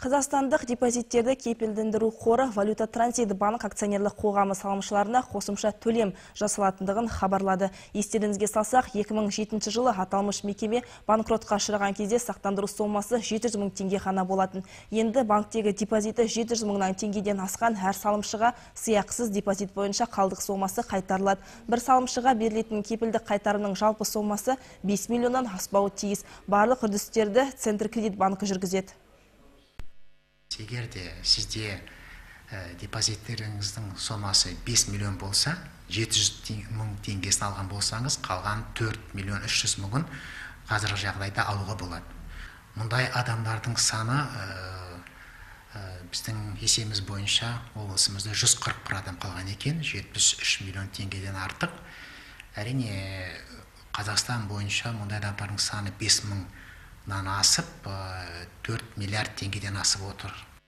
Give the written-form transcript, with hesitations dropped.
Қазақстандық депозиттерді кепілдендіру қоры Валюта Транзит банк акционерлік қоғамы салымшыларына қосымша төлем жасалатындығын хабарлады. Естеріңізге салсақ, 2007 жылы аталмыш мекеме банкротқа ұшыраған кезде сақтандыру сомасы 700 мың теңге ғана болатын. Енді банктегі депозиті 700 мыңнан теңгеден асқан әр салымшыға сыйақысыз депозит бойынша қалдық сомасы қайтарылады. Бір салымшыға берілетін кепілдік қайтарымның жалпы сомасы 5 миллионнан аспауы тиіс. Барлық үрдістерді Центркредит банкі жүргізеді. Егер де сізде депозиттеріңіздің сомасы 5 миллион болса, 700 мың теңгесін алған болсаңыз, қалған 4 миллион 300 мыңын қазіргі жағдайда алуға болады. Мұндай адамдардың саны біздің есеміз бойынша облысымызда 141 адам қалған екен, 73 миллион теңгеден артық. Әрине, Қазақстан бойынша мұндай адамдардың саны 5 мыңнан асып, 4 миллиард теңгеден асып отыр.